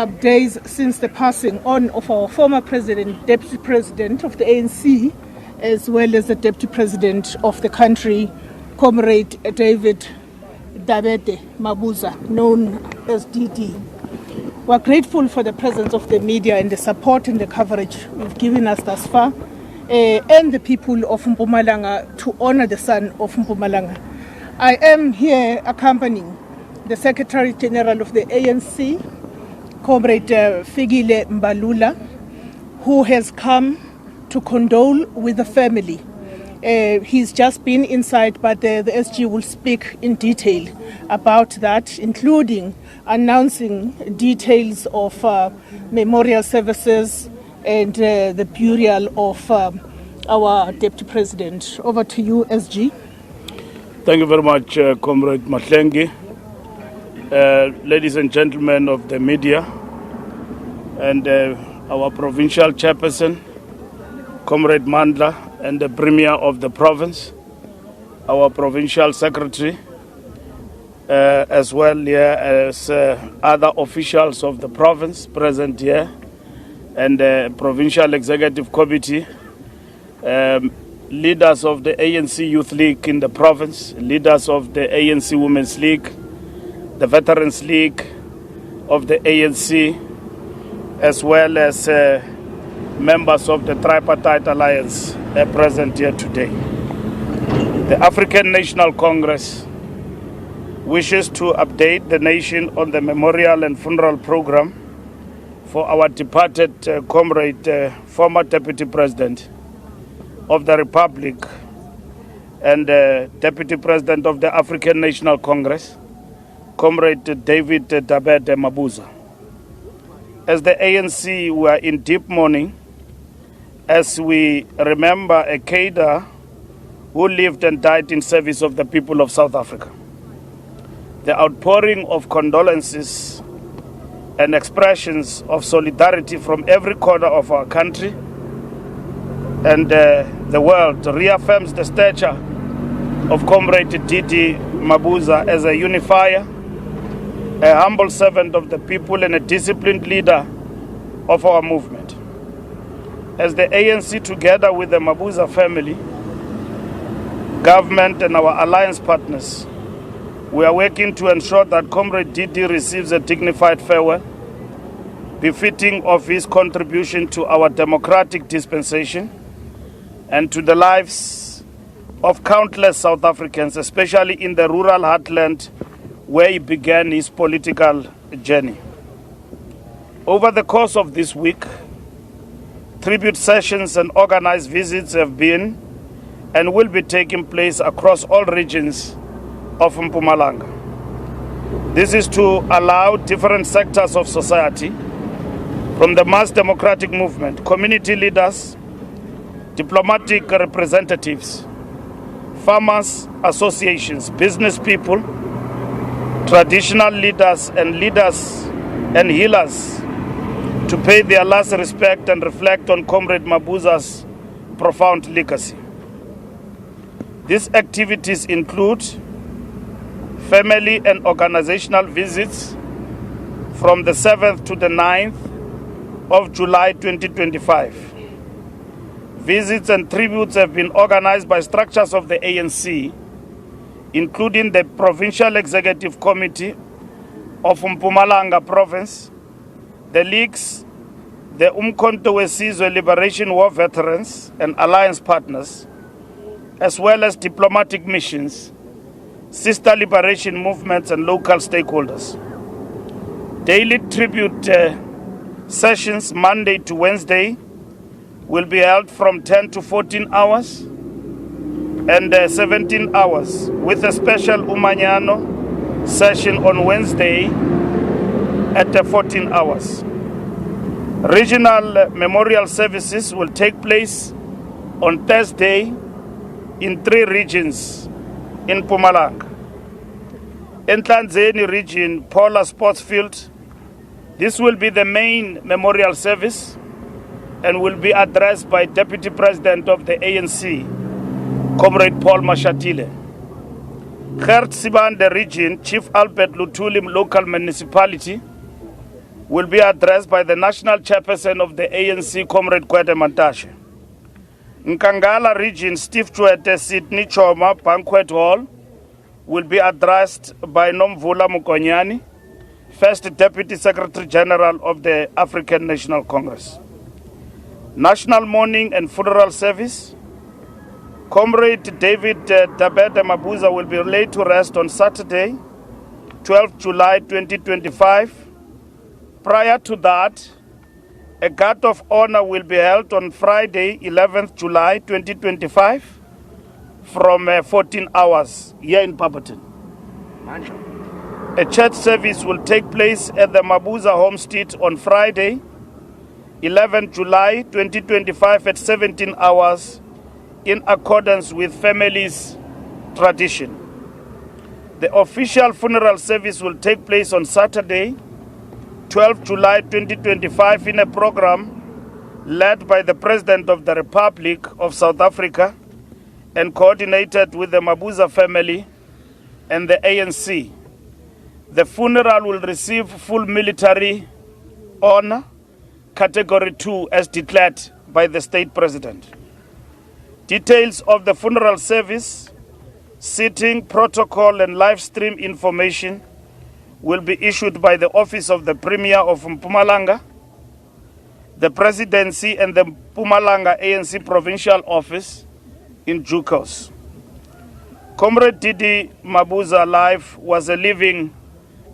days since the passing on of our former president, deputy president of the ANC, as well as the deputy president of the country, Comrade David Mabuza, known as DD. We're grateful for the presence of the media and the support and the coverage you've given us thus far, and the people of Mpumalanga to honor the son of Mpumalanga. I am here accompanying the Secretary General of the ANC, Comrade Figile Mbalula, who has come to condole with the family. He's just been inside, but the SG will speak in detail about that, including announcing details of memorial services and the burial of our Deputy President. Over to you, SG. Thank you very much, Comrade Mahlengi. Ladies and gentlemen of the media, and our provincial chairperson, Comrade Mandla, and the Premier of the province, our provincial secretary, as well here as other officials of the province present here, and the provincial executive committee, leaders of the ANC Youth League in the province, leaders of the ANC Women's League, the Veterans League of the ANC, as well as members of the Tripartite Alliance present here today. The African National Congress wishes to update the nation on the memorial and funeral program for our departed comrade, former Deputy President of the Republic and Deputy President of the African National Congress, Comrade David Mabuza. As the ANC, we are in deep mourning as we remember a cadre who lived and died in service of the people of South Africa. The outpouring of condolences and expressions of solidarity from every corner of our country and the world reaffirms the stature of Comrade Didi Mabuza as a unifier, a humble servant of the people, and a disciplined leader of our movement. As the ANC, together with the Mabuza family, government, and our alliance partners, we are working to ensure that Comrade Didi receives a dignified farewell, befitting of his contribution to our democratic dispensation and to the lives of countless South Africans, especially in the rural heartland where he began his political journey. Over the course of this week, tribute sessions and organized visits have been and will be taking place across all regions of Mpumalanga. This is to allow different sectors of society, from the mass democratic movement, community leaders, diplomatic representatives, farmers associations, business people, traditional leaders and healers to pay their last respect and reflect on Comrade Mabuza's profound legacy. These activities include family and organizational visits from the 7th to the 9th of July 2025. Visits and tributes have been organized by structures of the ANC, including the Provincial Executive Committee of Mpumalanga Province, the leagues, the Umkhonto weSizwe Liberation War veterans and alliance partners, as well as diplomatic missions, sister liberation movements, and local stakeholders. Daily tribute sessions Monday to Wednesday will be held from 10 to 14 hours and 17 hours, with a special Umanyano session on Wednesday at 14 hours. Regional memorial services will take place on Thursday in 3 regions in Mpumalanga. In Tlanzeni region, Paula Sports Field, this will be the main memorial service and will be addressed by Deputy President of the ANC, Comrade Paul Mashatile. Gert Sibande region, Chief Albert Lutulim local municipality, will be addressed by the National Chairperson of the ANC, Comrade Kwete Mantashe. Nkangala Region, Steve Chwete, Sydney Choma, Banquet Hall, will be addressed by Nomvula Mukonyani, First Deputy Secretary General of the African National Congress. National Mourning and Funeral Service. Comrade David Dabete Mabuza will be laid to rest on Saturday, 12 July 2025. Prior to that, a guard of honor will be held on Friday, 11th July 2025 from 14 hours here in Barberton. A church service will take place at the Mabuza homestead on Friday, 11 July 2025 at 17 hours in accordance with family's tradition. The official funeral service will take place on Saturday, 12 July 2025 in a program led by the President of the Republic of South Africa and coordinated with the Mabuza family and the ANC. The funeral will receive full military honor, Category 2 as declared by the State President. Details of the funeral service, seating, protocol and live stream information will be issued by the Office of the Premier of Mpumalanga, the Presidency and the Mpumalanga ANC Provincial Office in due course. Comrade Didi Mabuza's life was a living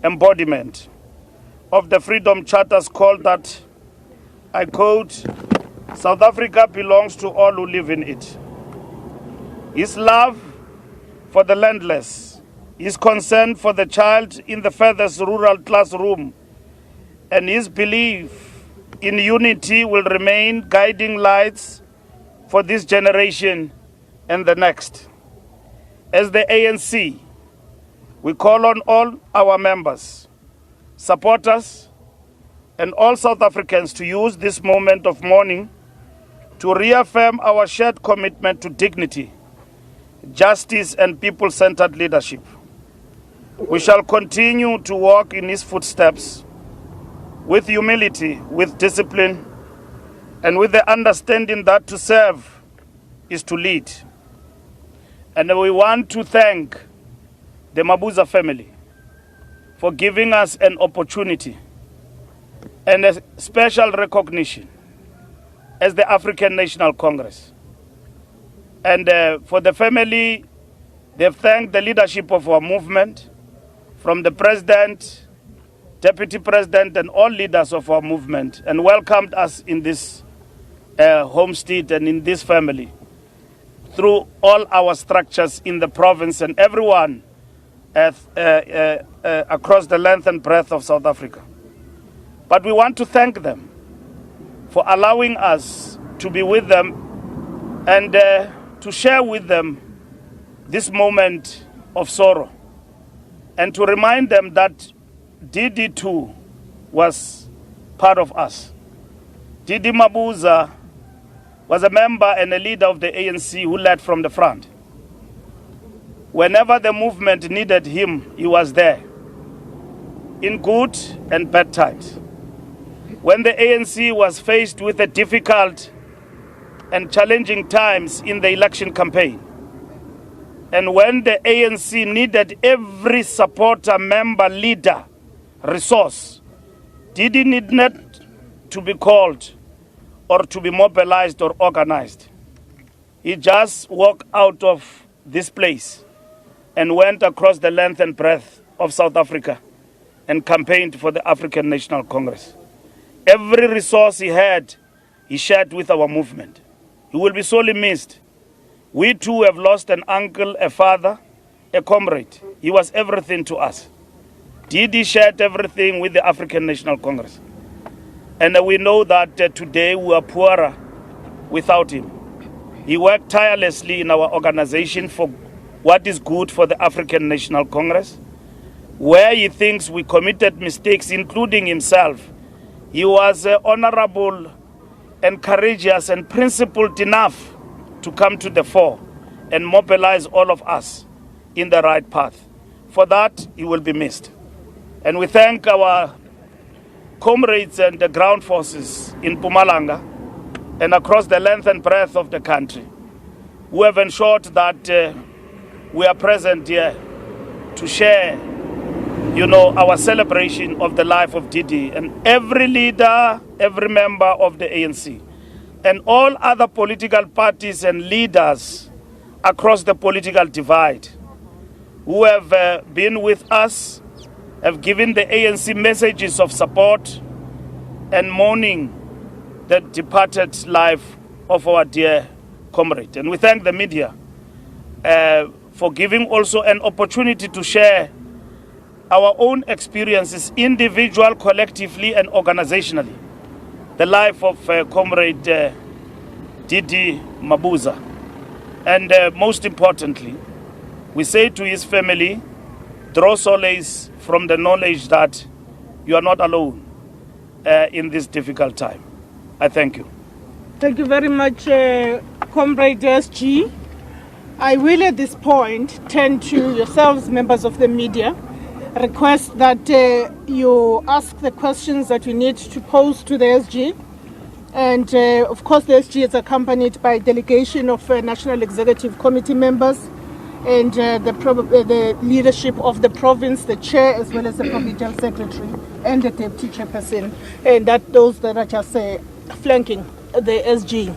embodiment of the Freedom Charter's call that, I quote, "South Africa belongs to all who live in it." His love for the landless, his concern for the child in the furthest rural classroom, and his belief in unity will remain guiding lights for this generation and the next. As the ANC, we call on all our members, supporters, and all South Africans to use this moment of mourning to reaffirm our shared commitment to dignity, justice, and people-centered leadership. We shall continue to walk in his footsteps with humility, with discipline, and with the understanding that to serve is to lead. And we want to thank the Mabuza family for giving us an opportunity and a special recognition as the African National Congress. And for the family, they've thanked the leadership of our movement, from the President, Deputy President, and all leaders of our movement, and welcomed us in this homestead and in this family through all our structures in the province and everyone across the length and breadth of South Africa. But we want to thank them for allowing us to be with them and to share with them this moment of sorrow, and to remind them that Didi too was part of us. Didi Mabuza was a member and a leader of the ANC who led from the front. Whenever the movement needed him, he was there, in good and bad times. When the ANC was faced with the difficult and challenging times in the election campaign, and when the ANC needed every supporter, member, leader, resource, Didi need not to be called or to be mobilized or organized. He just walked out of this place and went across the length and breadth of South Africa and campaigned for the African National Congress. Every resource he had, he shared with our movement. He will be sorely missed. We too have lost an uncle, a father, a comrade. He was everything to us. Didi shared everything with the African National Congress. And we know that today we are poorer without him. He worked tirelessly in our organization for what is good for the African National Congress. Where he thinks we committed mistakes, including himself, he was honorable and courageous and principled enough to come to the fore and mobilize all of us in the right path. For that, he will be missed. And we thank our comrades and the ground forces in Mpumalanga and across the length and breadth of the country who have ensured that we are present here to share, our celebration of the life of Didi, and every leader, every member of the ANC, and all other political parties and leaders across the political divide who have been with us, have given the ANC messages of support and mourning the departed life of our dear comrade. And we thank the media for giving also an opportunity to share our own experiences, individual, collectively, and organizationally, the life of Comrade Didi Mabuza. And most importantly, we say to his family, draw solace from the knowledge that you are not alone in this difficult time. I thank you. Thank you very much, Comrade SG. I will at this point turn to yourselves, members of the media, request that you ask the questions that you need to pose to the SG. And of course, the SG is accompanied by a delegation of National Executive Committee members and the leadership of the province, the chair, as well as the provincial secretary and the deputy chairperson, and those that are just flanking the SG.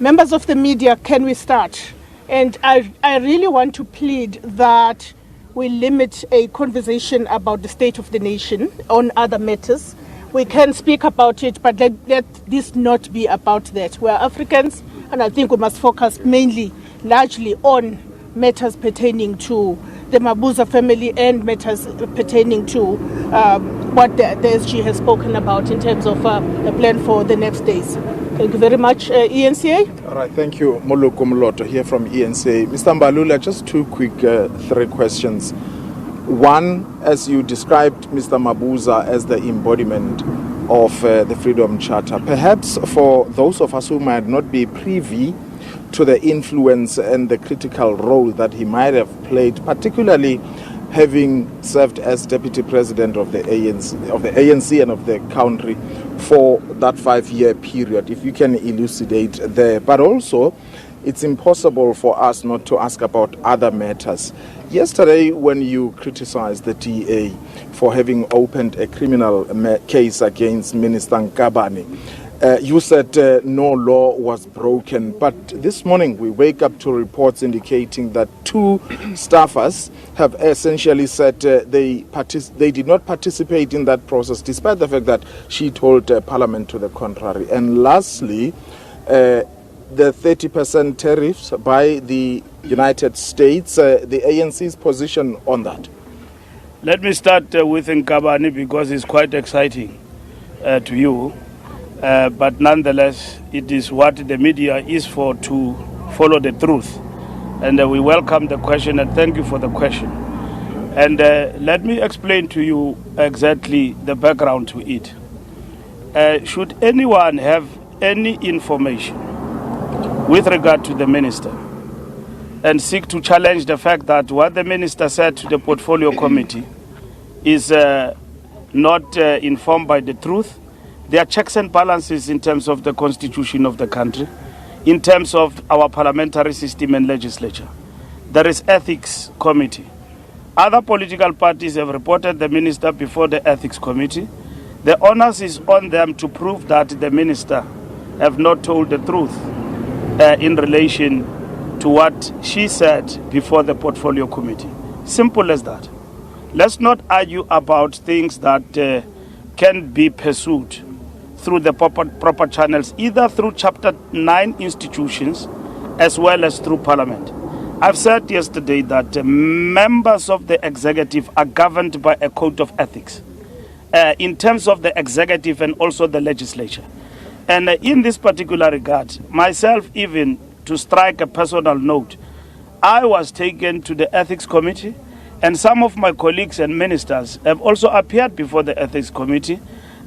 Members of the media, can we start? And I really want to plead that we limit a conversation about the state of the nation on other matters. We can speak about it, but let this not be about that. We're Africans, and I think we must focus largely on matters pertaining to the Mabuza family and matters pertaining to what the SG has spoken about in terms of the plan for the next days. Thank you very much, ENCA. All right, thank you. Moluko Mloto here from ENCA. Mr. Mbalula, just two quick three questions. One, as you described Mr. Mabuza as the embodiment of the Freedom Charter, perhaps for those of us who might not be privy to the influence and the critical role that he might have played, particularly having served as deputy president of the ANC and of the country for that 5-year period, if you can elucidate there. But also, it's impossible for us not to ask about other matters. Yesterday, when you criticized the DA for having opened a criminal case against Minister Nkabane, you said no law was broken. But this morning, we wake up to reports indicating that 2 staffers have essentially said they did not participate in that process, despite the fact that she told Parliament to the contrary. And lastly, the 30% tariffs by the United States, the ANC's position on that. Let me start with Nkabane because it's quite exciting to you. But nonetheless, it is what the media is for, to follow the truth. And we welcome the question and thank you for the question. And let me explain to you exactly the background to it. Should anyone have any information with regard to the minister and seek to challenge the fact that what the minister said to the portfolio committee is not informed by the truth, there are checks and balances in terms of the constitution of the country, in terms of our parliamentary system and legislature. There is ethics committee. Other political parties have reported the minister before the ethics committee. The onus is on them to prove that the minister have not told the truth in relation to what she said before the portfolio committee. Simple as that. Let's not argue about things that can be pursued through the proper channels, either through Chapter 9 institutions as well as through Parliament. I've said yesterday that members of the executive are governed by a code of ethics in terms of the executive and also the legislature. And in this particular regard, myself, even to strike a personal note, I was taken to the ethics committee, and some of my colleagues and ministers have also appeared before the ethics committee.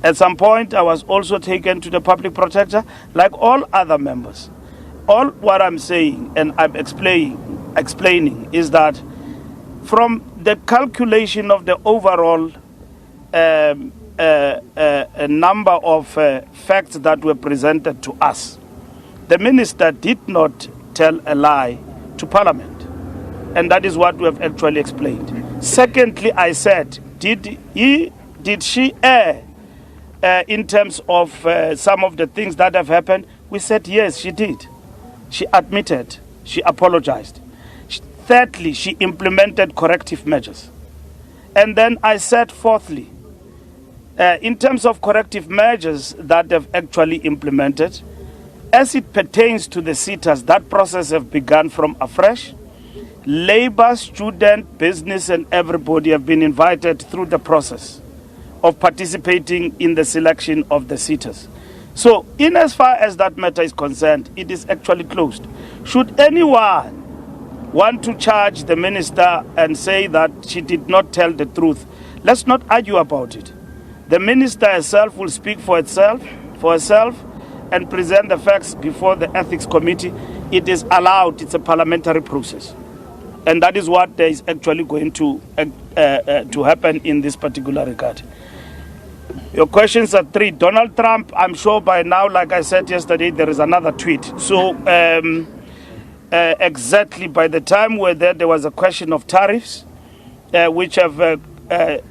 At some point, I was also taken to the public protector, like all other members. All what I'm saying and I'm explaining is that from the calculation of the overall a number of facts that were presented to us. The minister did not tell a lie to Parliament, and that is what we have actually explained. Secondly, I said, did she err in terms of some of the things that have happened? We said yes, she did. She admitted, she apologized. Thirdly, she implemented corrective measures. And then I said, fourthly, in terms of corrective measures that have actually implemented, as it pertains to the sitters, that process has begun from afresh. Labour, student, business, and everybody have been invited through the process of participating in the selection of the sitters. So, in as far as that matter is concerned, it is actually closed. Should anyone want to charge the minister and say that she did not tell the truth, let's not argue about it. The minister herself will speak for herself, and present the facts before the ethics committee. It is allowed, it's a parliamentary process. And that is what is actually going to happen in this particular regard. Your questions are three. Donald Trump, I'm sure by now, like I said yesterday, there is another tweet. So exactly by the time we're there was a question of tariffs, which have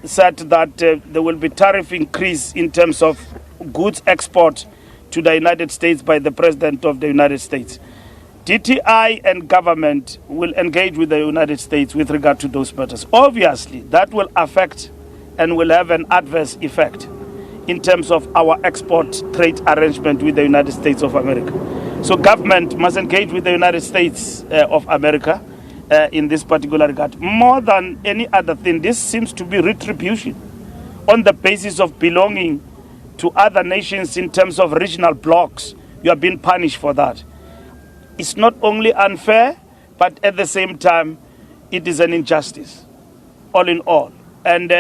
said that there will be tariff increase in terms of goods export to the United States by the President of the United States. DTI and government will engage with the United States with regard to those matters. Obviously, that will affect and will have an adverse effect in terms of our export trade arrangement with the United States of America. So government must engage with the United States of America in this particular regard. More than any other thing, this seems to be retribution on the basis of belonging to other nations in terms of regional blocs. You are being punished for that. It's not only unfair, but at the same time, it is an injustice, all in all. And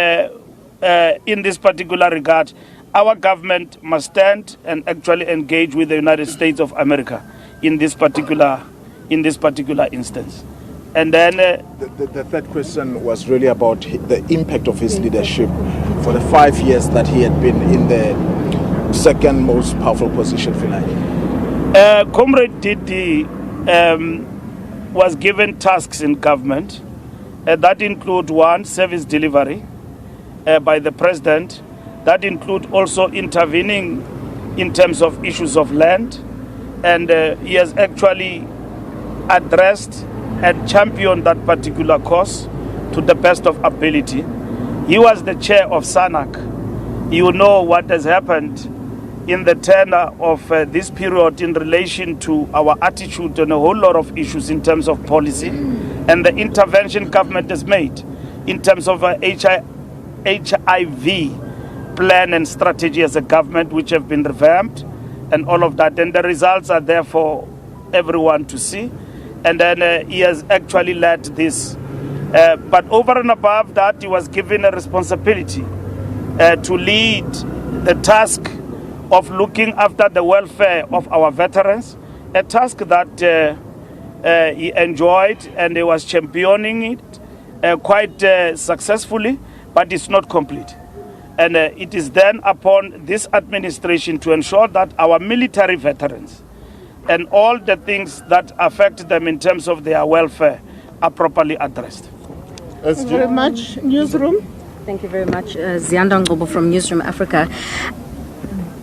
in this particular regard, our government must stand and actually engage with the United States of America in this particular instance. And then the third question was really about the impact of his leadership for the 5 years that he had been in the second most powerful position, Finali. Comrade Didi was given tasks in government that include one, service delivery by the president. That include also intervening in terms of issues of land, and he has actually addressed and championed that particular cause to the best of ability. He was the chair of SANAC. You know what has happened in the tenor of this period in relation to our attitude on a whole lot of issues in terms of policy and the intervention government has made in terms of HIV plan and strategy as a government, which have been revamped and all of that. And the results are there for everyone to see. And then he has actually led this. But over and above that, he was given a responsibility to lead the task of looking after the welfare of our veterans, a task that he enjoyed and he was championing it quite successfully, but it's not complete. And it is then upon this administration to ensure that our military veterans and all the things that affect them in terms of their welfare are properly addressed. Thank you very much. Newsroom. Thank you very much. Zianda Ngobo from Newsroom Africa.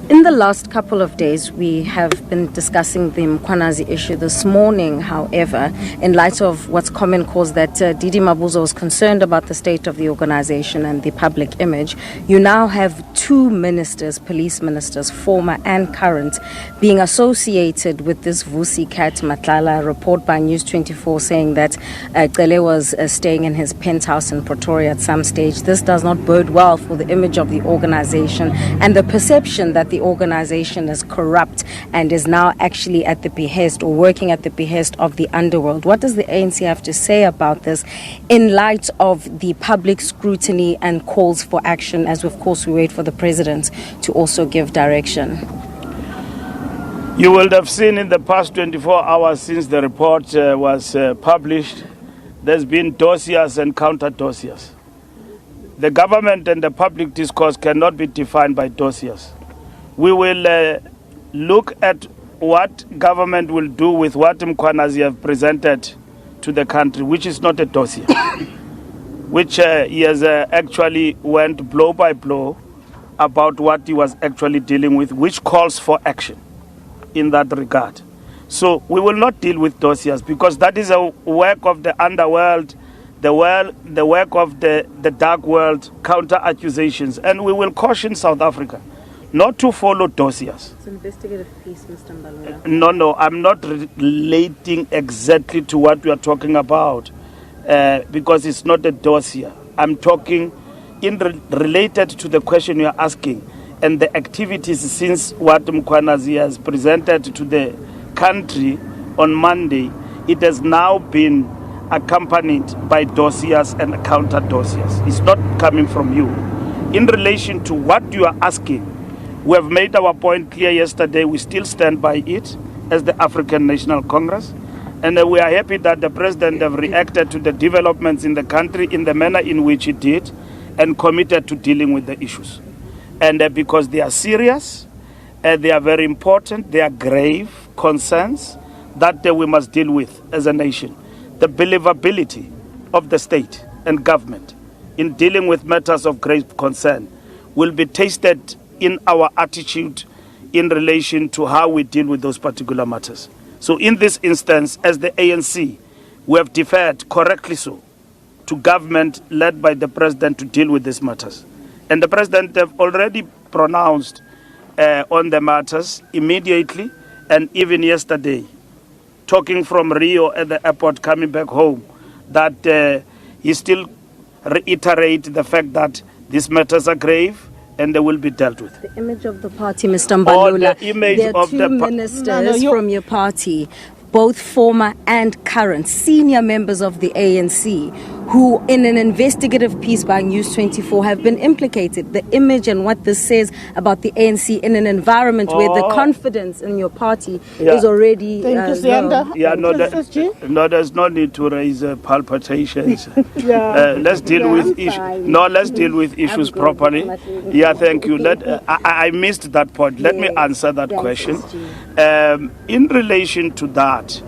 In the last couple of days, we have been discussing the Mkhwanazi issue. This morning, however, in light of what's common cause that Didi Mabuza was concerned about the state of the organization and the public image, you now have two ministers, police ministers, former and current, being associated with this Vusi Cat Matlala report by News 24 saying that Cele was staying in his penthouse in Pretoria at some stage. This does not bode well for the image of the organization and the perception that the organization is corrupt and is now actually at the behest or working at the behest of the underworld. What does the ANC have to say about this in light of the public scrutiny and calls for action, as of course we wait for the president to also give direction? You will have seen in the past 24 hours since the report was published, there's been dossiers and counter dossiers. the government and the public discourse cannot be defined by dossiers. We will look at what government will do with what Mkhwanazi have presented to the country, which is not a dossier, which he has actually went blow by blow about what he was actually dealing with, which calls for action in that regard. So we will not deal with dossiers because that is a work of the underworld, the work of the dark world, counter accusations, and we will caution South Africa not to follow dossiers. It's an investigative piece, Mr. Mbalula. No, I'm not relating exactly to what we are talking about because it's not a dossier. I'm talking related to the question you are asking and the activities since what Mkhwanazi has presented to the country on Monday. It has now been accompanied by dossiers and counter dossiers. It's not coming from you. In relation to what you are asking, we have made our point clear yesterday. We still stand by it as the African National Congress. And we are happy that the president have reacted to the developments in the country in the manner in which he did and committed to dealing with the issues. And because they are serious, they are very important, they are grave concerns that we must deal with as a nation. The believability of the state and government in dealing with matters of grave concern will be tested in our attitude in relation to how we deal with those particular matters. So in this instance, as the ANC, we have deferred, correctly so, to government led by the president to deal with these matters. And the president have already pronounced on the matters immediately and even yesterday, talking from Rio at the airport coming back home, that he still reiterate the fact that these matters are grave and they will be dealt with. The image of the party, Mr. Mbalula, the image there are of two the ministers from your party, both former and current senior members of the ANC, who in an investigative piece by News 24 have been implicated. The image and what this says about the ANC in an environment where the confidence in your party is already low. No, there's no need to raise palpitations. Let's deal with issues. No, let's deal with issues properly. Yeah, thank you. I missed that point. Let me answer that question. In relation to that,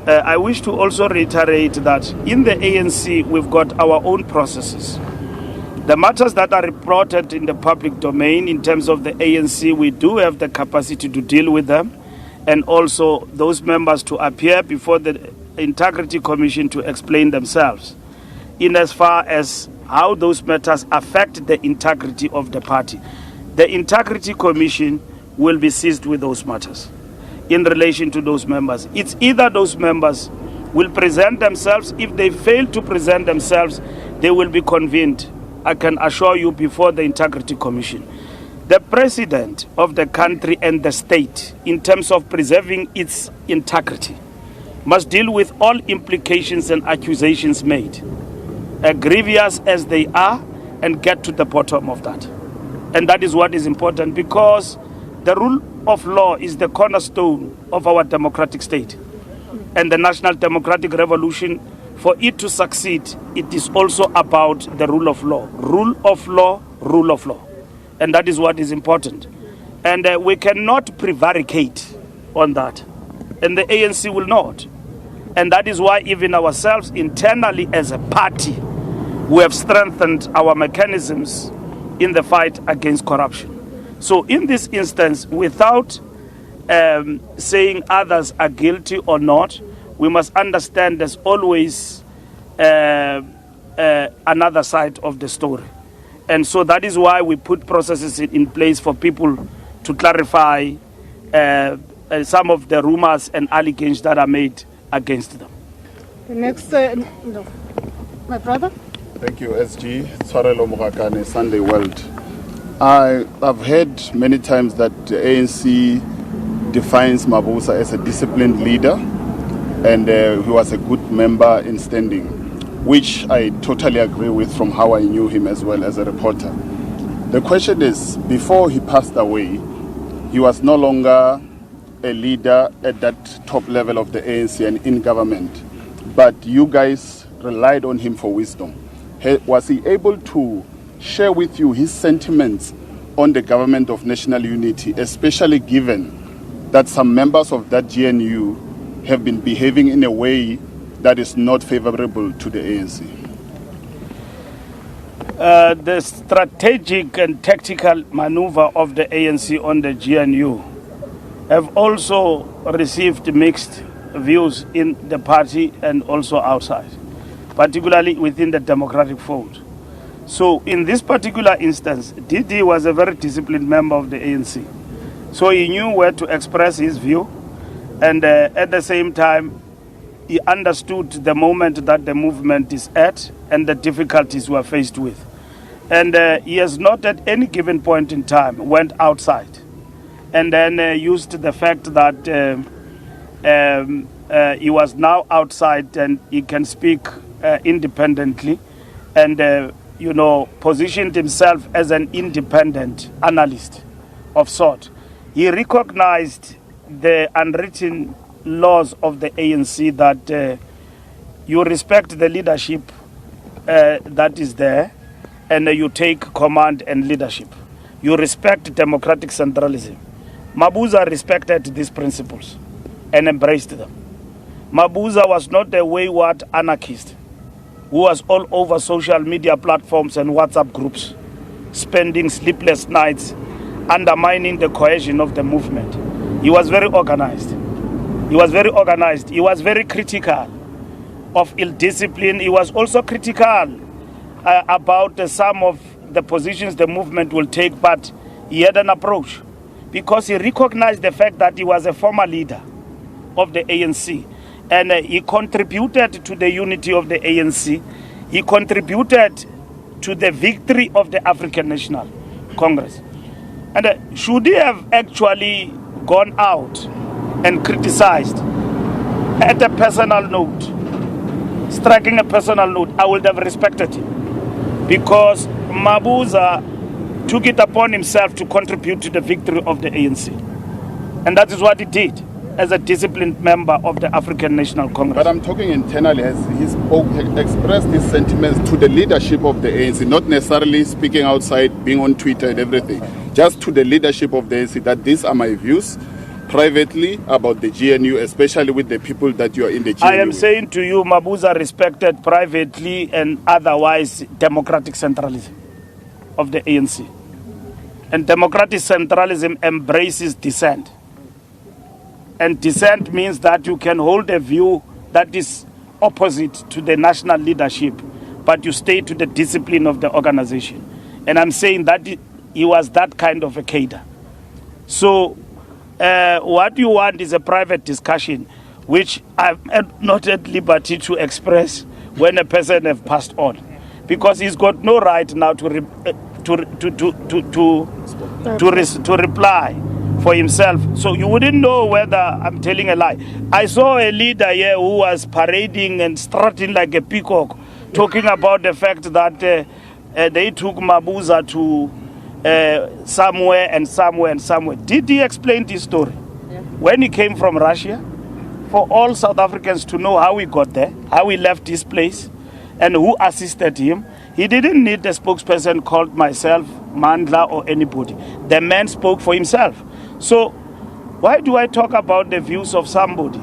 I wish to also reiterate that in the ANC, we've got our own processes. The matters that are reported in the public domain in terms of the ANC, we do have the capacity to deal with them, and also those members to appear before the Integrity Commission to explain themselves in as far as how those matters affect the integrity of the party. The Integrity Commission will be seized with those matters. In relation to those members, it's either those members will present themselves. If they fail to present themselves, they will be convened, I can assure you, before the Integrity Commission. The president of the country and the state, in terms of preserving its integrity, must deal with all implications and accusations made, grievous as they are, and get to the bottom of that. And that is what is important, because the rule of law is the cornerstone of our democratic state. And the National Democratic Revolution, for it to succeed, it is also about the rule of law. Rule of law, rule of law. And that is what is important. And we cannot prevaricate on that. And the ANC will not. And that is why even ourselves internally as a party, we have strengthened our mechanisms in the fight against corruption. So in this instance, without saying others are guilty or not, we must understand there's always another side of the story. And so that is why we put processes in place for people to clarify some of the rumors and allegations that are made against them. The next, my brother. Thank you, SG. Tshwarelo Morakane, Sunday World. I've heard many times that the ANC defines Mabuza as a disciplined leader, and he was a good member in standing, which I totally agree with from how I knew him as well as a reporter. The question is, before he passed away, he was no longer a leader at that top level of the ANC and in government, but you guys relied on him for wisdom. Was he able to share with you his sentiments on the government of national unity, especially given that some members of that GNU have been behaving in a way that is not favorable to the ANC? The strategic and tactical maneuver of the ANC on the GNU have also received mixed views in the party and also outside, particularly within the democratic fold. So in this particular instance, Didi was a very disciplined member of the ANC. So he knew where to express his view, and at the same time, he understood the moment that the movement is at and the difficulties we are faced with. And he has not at any given point in time went outside and then used the fact that he was now outside and he can speak independently and positioned himself as an independent analyst of sort. He recognized the unwritten laws of the ANC that you respect the leadership that is there, and you take command and leadership. You respect democratic centralism. Mabuza respected these principles and embraced them. Mabuza was not a wayward anarchist who was all over social media platforms and WhatsApp groups, spending sleepless nights, undermining the cohesion of the movement. He was very organized. He was very critical of ill discipline. He was also critical about some of the positions the movement will take, but he had an approach because he recognized the fact that he was a former leader of the ANC, and he contributed to the unity of the ANC. He contributed to the victory of the African National Congress. And should he have actually gone out and criticized at a personal note, striking a personal note, I would have respected him, because Mabuza took it upon himself to contribute to the victory of the ANC. And that is what he did as a disciplined member of the African National Congress. But I'm talking internally, as he expressed his sentiments to the leadership of the ANC, not necessarily speaking outside, being on Twitter and everything, just to the leadership of the ANC, that these are my views privately about the GNU, especially with the people that you are in the GNU. I am saying to you, Mabuza respected privately and otherwise democratic centralism of the ANC. And democratic centralism embraces dissent. And dissent means that you can hold a view that is opposite to the national leadership, but you stay to the discipline of the organization. And I'm saying that he was that kind of a cadre. So what you want is a private discussion, which I'm not at liberty to express when a person has passed on, because he's got no right now to reply for himself. So you wouldn't know whether I'm telling a lie. I saw a leader here who was parading and strutting like a peacock, talking about the fact that they took Mabuza to somewhere and somewhere and somewhere. Did he explain this story? Yeah. When he came from Russia, for all South Africans to know how he got there, how he left this place, and who assisted him. He didn't need a spokesperson called myself, Mandla, or anybody. The man spoke for himself. So why do I talk about the views of somebody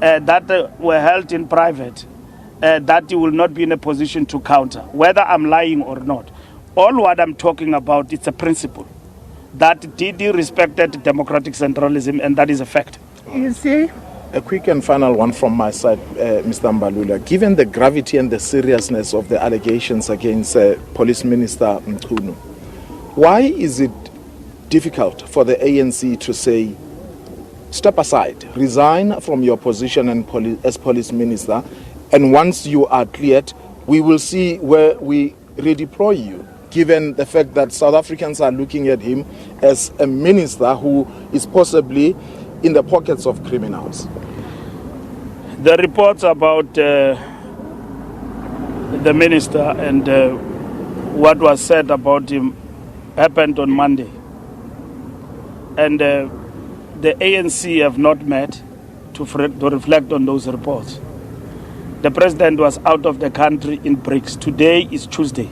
that were held in private, that he will not be in a position to counter, whether I'm lying or not? All what I'm talking about, it's a principle that Didi respected democratic centralism, and that is a fact. You see? A quick and final one from my side, Mr. Mbalula. Given the gravity and the seriousness of the allegations against Police Minister Mchunu, why is it difficult for the ANC to say, step aside, resign from your position as Police Minister, and once you are cleared, we will see where we redeploy you, given the fact that South Africans are looking at him as a minister who is possibly in the pockets of criminals? The reports about the minister and what was said about him happened on Monday. And the ANC have not met to reflect on those reports. The president was out of the country in BRICS. Today is Tuesday.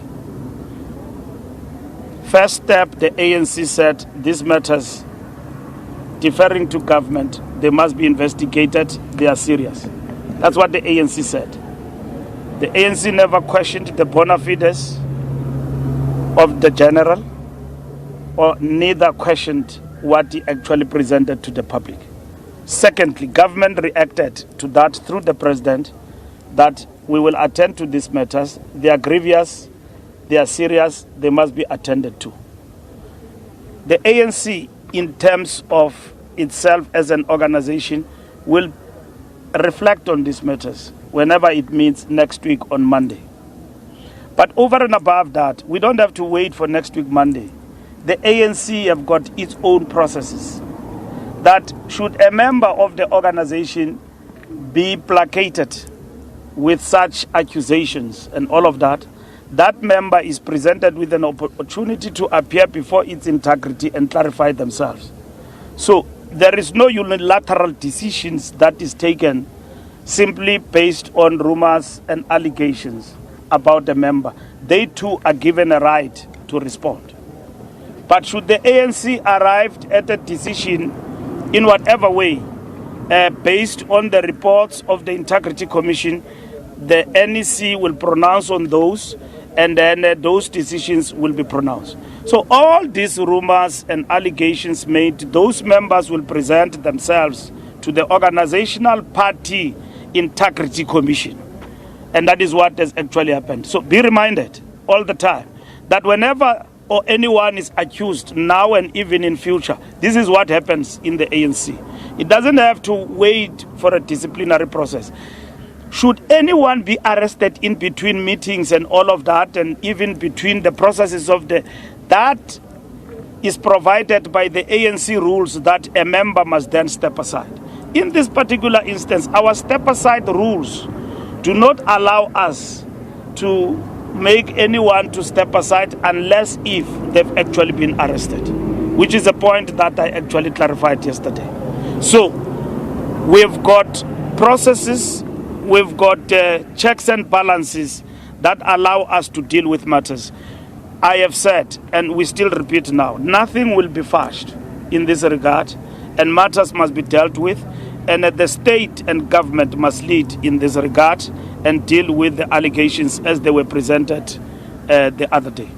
First step, the ANC said these matters deferring to government, they must be investigated, they are serious. That's what the ANC said. The ANC never questioned the bona fides of the general, or neither questioned what he actually presented to the public. Secondly, government reacted to that through the president that we will attend to these matters. They are grievous, they are serious, they must be attended to. The ANC, in terms of itself as an organization, will reflect on these matters whenever it meets next week on Monday. But over and above that, we don't have to wait for next week Monday. The ANC have got its own processes that should a member of the organization be placated with such accusations and all of that, that member is presented with an opportunity to appear before its integrity and clarify themselves. So there is no unilateral decisions that is taken simply based on rumors and allegations about the member. They too are given a right to respond. But should the ANC arrive at a decision in whatever way, based on the reports of the Integrity Commission, the NEC will pronounce on those, and then those decisions will be pronounced. So all these rumors and allegations made, those members will present themselves to the Organizational Party Integrity Commission. And that is what has actually happened. So be reminded all the time that whenever or anyone is accused now and even in future, this is what happens in the ANC. It doesn't have to wait for a disciplinary process. Should anyone be arrested in between meetings and all of that, and even between the processes of that is provided by the ANC rules that a member must then step aside. In this particular instance, our step aside rules do not allow us to make anyone to step aside unless if they've actually been arrested, which is a point that I actually clarified yesterday. So we've got processes, we've got checks and balances that allow us to deal with matters. I have said, and we still repeat now, nothing will be fudged in this regard, and matters must be dealt with, and the state and government must lead in this regard and deal with the allegations as they were presented the other day.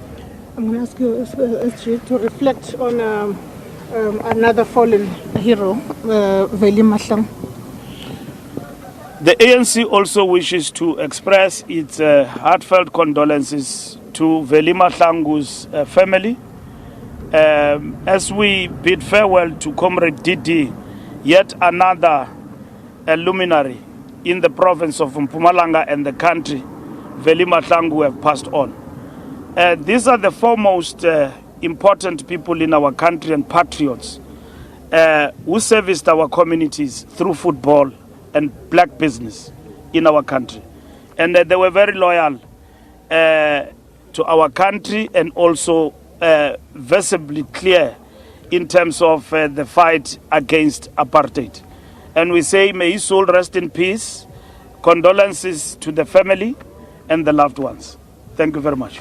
I'm going to ask you, SG, to reflect on another fallen hero, Veli Mahlang. The ANC also wishes to express its heartfelt condolences to Veli Mahlangu's family. As we bid farewell to Comrade Didi, yet another luminary in the province of Mpumalanga and the country, Veli Mahlangu, have passed on. These are the foremost important people in our country and patriots who serviced our communities through football and black business in our country. And they were very loyal to our country and also visibly clear in terms of the fight against apartheid. And we say, may his soul rest in peace. Condolences to the family and the loved ones. Thank you very much.